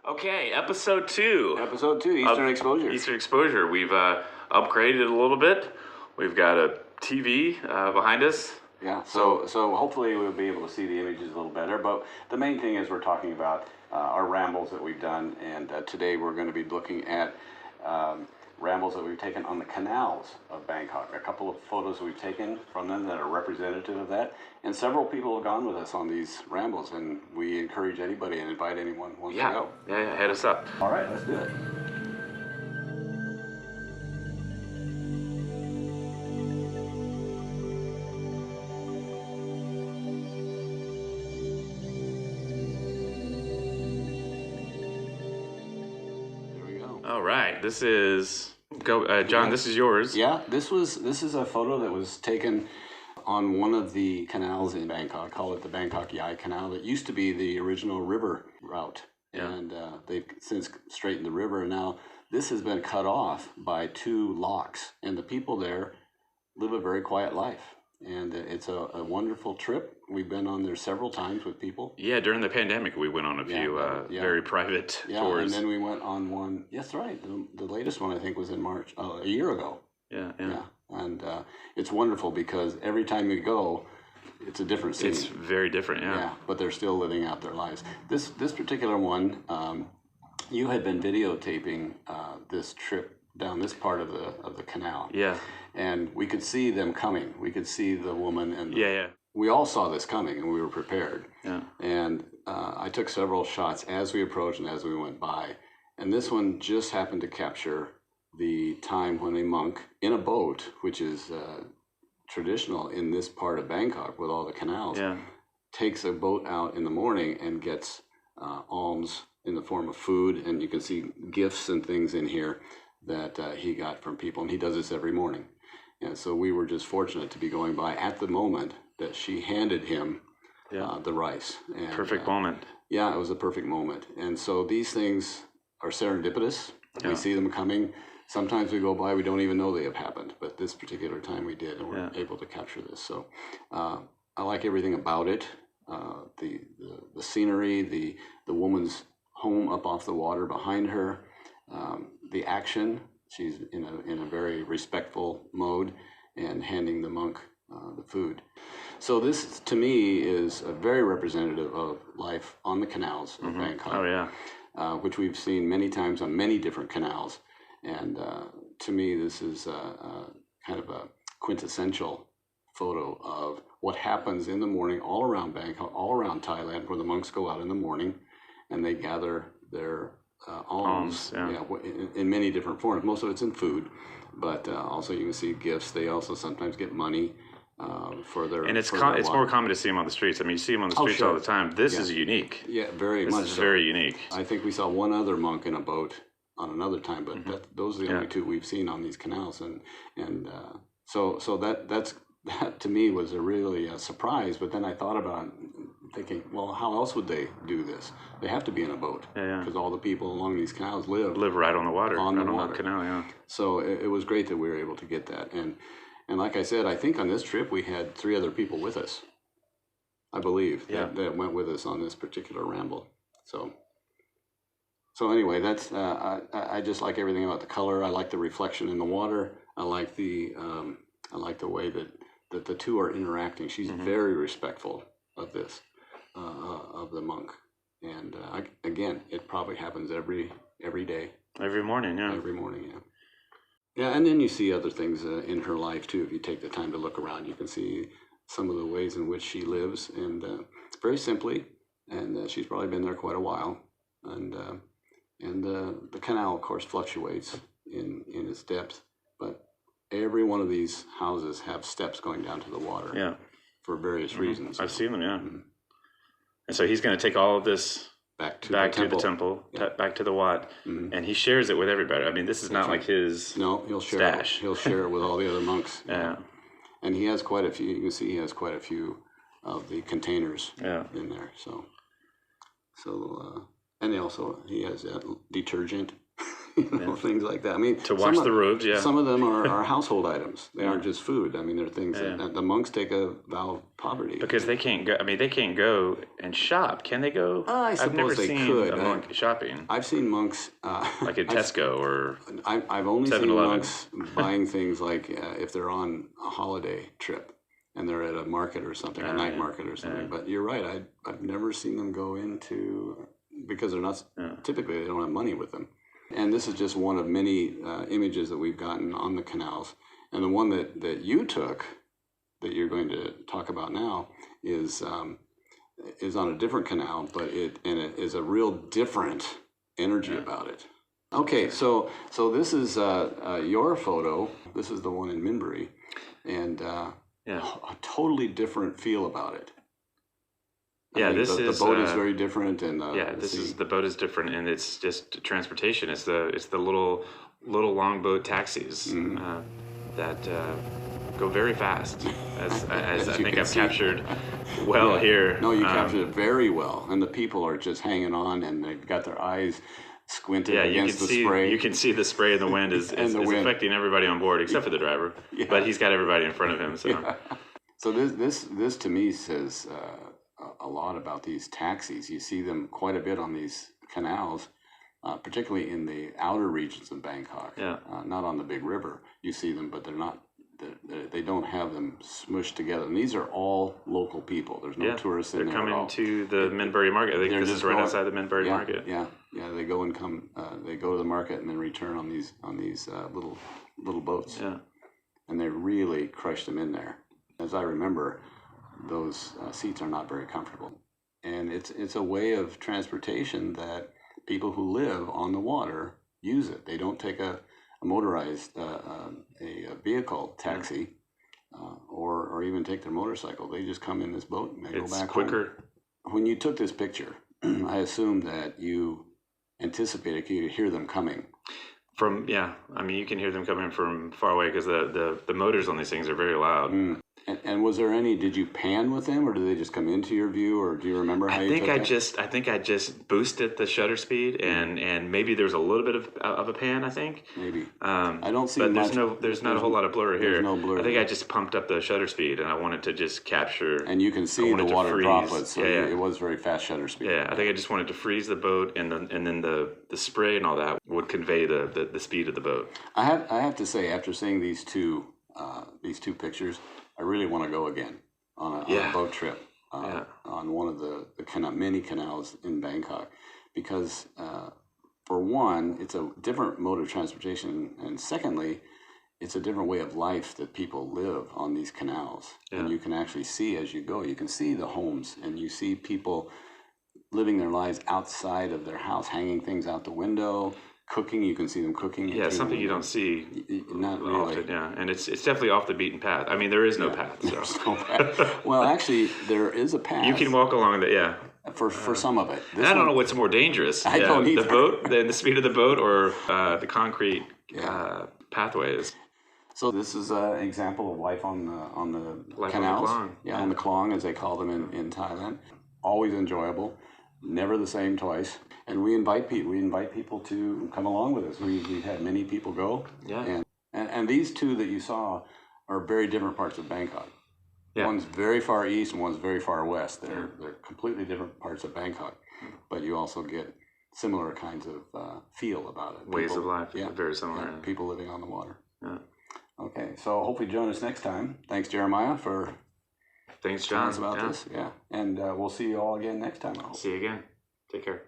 Okay, episode 2. Episode 2, Eastern Exposure. Eastern Exposure. We've upgraded a little bit. We've got a TV behind us. Yeah, so hopefully we'll be able to see the images a little better. But the main thing is we're talking about our rambles that we've done. And today we're going to be looking at rambles that we've taken on the canals of Bangkok. A couple of photos we've taken from them that are representative of that. And several people have gone with us on these rambles. And we encourage anybody and invite anyone who wants to go. Yeah, head us up. All right, let's do it. All right, this is John. This is yours. Yeah, this is a photo that was taken on one of the canals in Bangkok. I call it the Bangkok Yai Canal. That used to be the original river route, and they've since straightened the river. And now this has been cut off by 2 locks, and the people there live a very quiet life. And it's a wonderful trip. We've been on there several times with people. Yeah, during the pandemic, we went on a few very private tours. And then we went on one. Yes, right. The latest one, I think, was in March, a year ago. Yeah. And it's wonderful because every time you go, it's a different scene. It's very different, yeah. But they're still living out their lives. This particular one, you had been videotaping this trip down this part of the canal. Yeah. And we could see them coming. We could see the woman and we all saw this coming and we were prepared. Yeah. And I took several shots as we approached and as we went by. And this one just happened to capture the time when a monk in a boat, which is traditional in this part of Bangkok with all the canals, takes a boat out in the morning and gets alms in the form of food. And you can see gifts and things in here that he got from people. And he does this every morning. And so we were just fortunate to be going by at the moment that she handed him the rice. And, perfect moment. Yeah, it was a perfect moment. And so these things are serendipitous. We see them coming. Sometimes we go by, we don't even know they have happened. But this particular time we did, and we're able to capture this. So I like everything about it. The scenery, the woman's home up off the water behind her, the action. She's in a very respectful mode and handing the monk the food. So this, to me, is a very representative of life on the canals of Bangkok. Oh, yeah. Which we've seen many times on many different canals. And to me, this is kind of a quintessential photo of what happens in the morning all around Bangkok, all around Thailand, where the monks go out in the morning and they gather their alms in many different forms. Most of it's in food, but also you can see gifts. They also sometimes get money for their. And it's more common to see them on the streets. I mean, you see them on the streets all the time. This is unique. Yeah, very much. This is very unique. I think we saw one other monk in a boat on another time, but those are the only 2 we've seen on these canals, and so that to me was a really surprise. But then I thought about it, thinking, well, how else would they do this? They have to be in a boat because all the people along these canals live right on the water, on the canal. Yeah. So it was great that we were able to get that, and like I said, I think on this trip we had 3 other people with us, I believe, that went with us on this particular ramble. So anyway, that's I just like everything about the color. I like the reflection in the water. I like the way that the 2 are interacting. She's very respectful of this, of the monk, and again, it probably happens every day. Every morning, yeah. Every morning, yeah. Yeah, and then you see other things in her life too. If you take the time to look around, you can see some of the ways in which she lives, and very simply. And she's probably been there quite a while, and the canal, of course, fluctuates in its depth, but every one of these houses have steps going down to the water. Yeah. For various reasons. I've seen them, yeah. And so he's going to take all of this back to the temple, back to the Wat, and he shares it with everybody. I mean, this is not like his he'll share stash. He'll share it with all the other monks. Yeah. And he has quite a few. You can see he has quite a few of the containers in there. So, and he has detergent. things like that. I mean, to wash the robes, some of them are household items. They aren't just food. I mean, they're things that the monks take a vow of poverty. Because they can't go. I mean, they can't go and shop. Can they go? I suppose I've never they seen could. a monk shopping. I've seen monks like at Tesco or I've only 7-Eleven. seen monks buying things like if they're on a holiday trip and they're at a market or something, a night market or something. But you're right. I've never seen them go into, because they're not, typically they don't have money with them. And this is just one of many images that we've gotten on the canals. And the one that you took, that you're going to talk about now, is on a different canal, but it is a real different energy about it. Okay, so this is your photo. This is the one in Minbury, and a totally different feel about it. The boat is very different, and the boat is different, and it's just transportation. It's the little longboat taxis that go very fast, as I think I've captured well here. No, you captured it very well, and the people are just hanging on, and they've got their eyes squinted against the spray. You can see the spray and the wind is affecting everybody on board, except for the driver, but he's got everybody in front of him. So, so this to me says a lot about these taxis. You see them quite a bit on these canals, particularly in the outer regions of Bangkok. Not on the big river. You see them, but they're not. They don't have them smushed together. And these are all local people. There's no tourists in there at all. They're coming to the Minbury market. I think this is right outside the Minbury market. Yeah. They go and come. They go to the market and then return on these little boats. Yeah. And they really crush them in there. As I remember, those seats are not very comfortable. And it's a way of transportation that people who live on the water use it. They don't take a motorized a vehicle taxi or even take their motorcycle. They just come in this boat and they go back quicker home. When you took this picture, I assume that you anticipated you could hear them coming. I mean, you can hear them coming from far away because the motors on these things are very loud. And was there any? Did you pan with them, or did they just come into your view, or do you remember how you took that? I think I just boosted the shutter speed, and maybe there's a little bit of a pan. I think maybe. I don't see. But much. There's not a whole lot of blur here. No blur. I think I just pumped up the shutter speed, and I wanted to just capture. And you can see the water droplets. So it was very fast shutter speed. Yeah, I think I just wanted to freeze the boat, and then the spray and all that would convey the speed of the boat. I have to say, after seeing these two pictures, I really want to go again on a boat trip on one of the many canals in Bangkok, because for one, it's a different mode of transportation, and secondly, it's a different way of life that people live on these canals. And you can actually see as you go, you can see the homes, and you see people living their lives outside of their house, hanging things out the window. Cooking, you can see them cooking. Yeah, something you don't see not really. Often, and it's definitely off the beaten path. I mean, there is no path. So. There's no path. Well, actually, there is a path. You can walk along it, For some of it. I don't know what's more dangerous. I don't either. The boat, the speed of the boat, or the concrete pathways. So this is an example of life on the canals. On the Klong. On the Klong, as they call them in Thailand. Always enjoyable. Never the same twice. And we invite people to come along with us. We've had many people go. Yeah. And these two that you saw are very different parts of Bangkok. Yeah. One's very far east and one's very far west. They're completely different parts of Bangkok. But you also get similar kinds of feel about it. Ways of life. Very similar. Yeah, people living on the water. Yeah. Okay, so hopefully join us next time. Thanks, Jeremiah, for telling us about this. Yeah. And we'll see you all again next time, I hope. See you again. Take care.